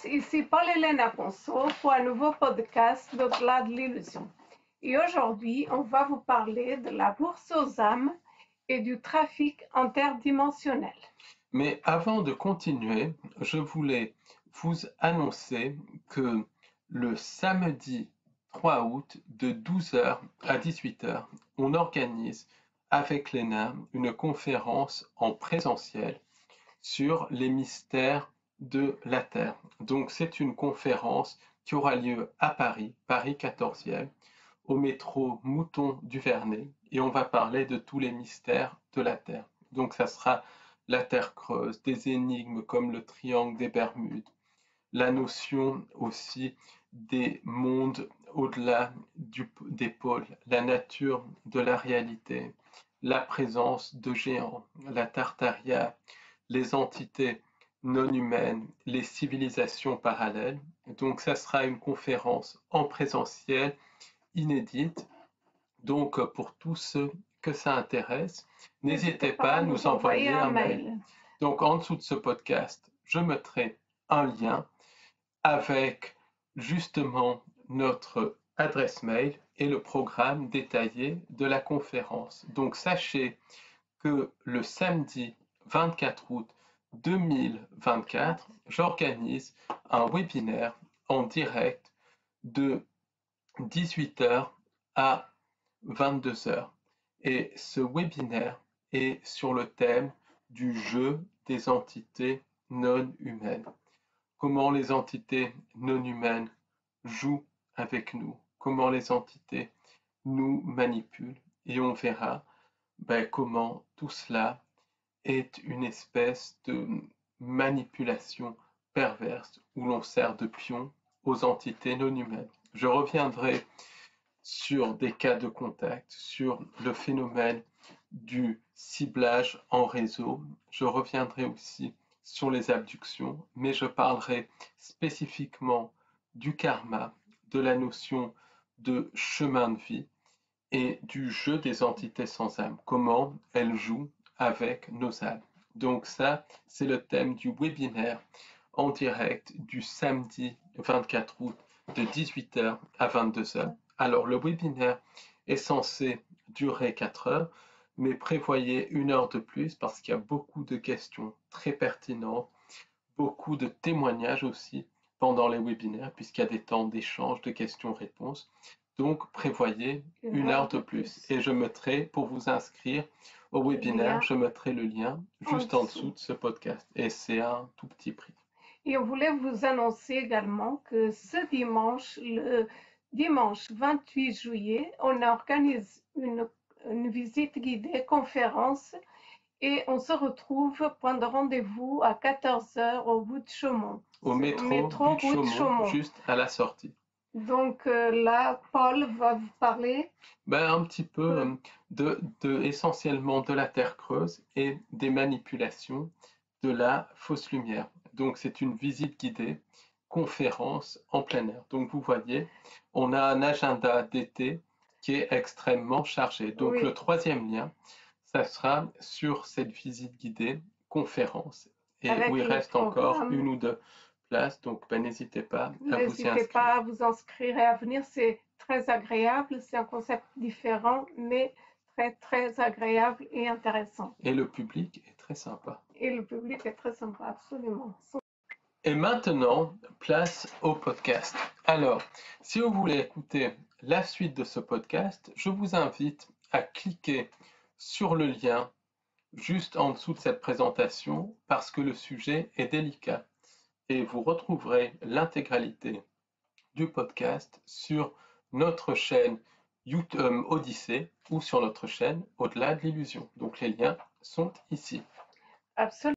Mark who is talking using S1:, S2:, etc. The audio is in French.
S1: ici Paul-Hélène Aponceau pour un nouveau podcast d'Au-delà de l'illusion. Et aujourd'hui, on va vous parler de la bourse aux âmes et du trafic interdimensionnel.
S2: Mais avant de continuer, je voulais vous annoncer que le samedi 3 août, de 12h à 18h, on organise avec Léna une conférence en présentiel sur les mystères de la Terre. Donc c'est une conférence qui aura lieu à Paris, Paris 14e, au métro Mouton du Vernet, et on va parler de tous les mystères de la Terre. Donc ça sera la Terre creuse, des énigmes comme le triangle des Bermudes, la notion aussi des mondes au-delà des pôles, la nature de la réalité, la présence de géants, la Tartaria, les entités non humaines, les civilisations parallèles. Donc ça sera une conférence en présentiel inédite. Donc pour tous ceux que ça intéresse, n'hésitez pas à nous envoyer un mail. Donc en dessous de ce podcast, je mettrai un lien avec justement notre adresse mail et le programme détaillé de la conférence. Donc sachez que le samedi 24 août 2024, j'organise un webinaire en direct de 18h à 22h. Et ce webinaire est sur le thème du jeu des entités non humaines. Comment les entités non humaines jouent avec nous, comment les entités nous manipulent, et on verra comment tout cela est une espèce de manipulation perverse où l'on sert de pion aux entités non humaines. Je reviendrai sur des cas de contact, sur le phénomène du ciblage en réseau. Je reviendrai aussi sur les abductions, mais je parlerai spécifiquement du karma, de la notion de chemin de vie et du jeu des entités sans âme, comment elles jouent avec nos âmes. Donc ça, c'est le thème du webinaire en direct du samedi 24 août de 18h à 22h. Alors le webinaire est censé durer 4 heures, mais prévoyez 1 heure de plus parce qu'il y a beaucoup de questions très pertinentes, beaucoup de témoignages aussi pendant les webinaires, puisqu'il y a des temps d'échange de questions-réponses. Donc prévoyez 1 heure de plus. Et je mettrai, pour vous inscrire au webinaire, je mettrai le lien juste en dessous de ce podcast. Et c'est un tout petit prix.
S1: Et on voulait vous annoncer également que ce dimanche, le dimanche 28 juillet, on organise une visite guidée, conférence, et on se retrouve, point de rendez-vous à 14h au bout de Chaumont.
S2: Au métro bout de Chaumont, juste à la sortie.
S1: Donc là, Paul va vous parler
S2: un petit peu essentiellement de la Terre creuse et des manipulations de la fausse lumière. Donc c'est une visite guidée, conférence en plein air. Donc vous voyez, on a un agenda d'été qui est extrêmement chargé. Donc oui. Le troisième lien, ça sera sur cette visite guidée, conférence, et où il reste encore 1 ou 2 places. Donc n'hésitez pas à vous y inscrire.
S1: N'hésitez pas à vous inscrire et à venir, c'est très agréable, c'est un concept différent, mais très très agréable et intéressant.
S2: Et le public est très sympa.
S1: Absolument.
S2: Et maintenant, place au podcast. Alors, si vous voulez écouter la suite de ce podcast, je vous invite à cliquer sur le lien juste en dessous de cette présentation parce que le sujet est délicat. Et vous retrouverez l'intégralité du podcast sur notre chaîne YouTube Odyssée ou sur notre chaîne Au-delà de l'illusion. Donc les liens sont ici.
S1: Absolument.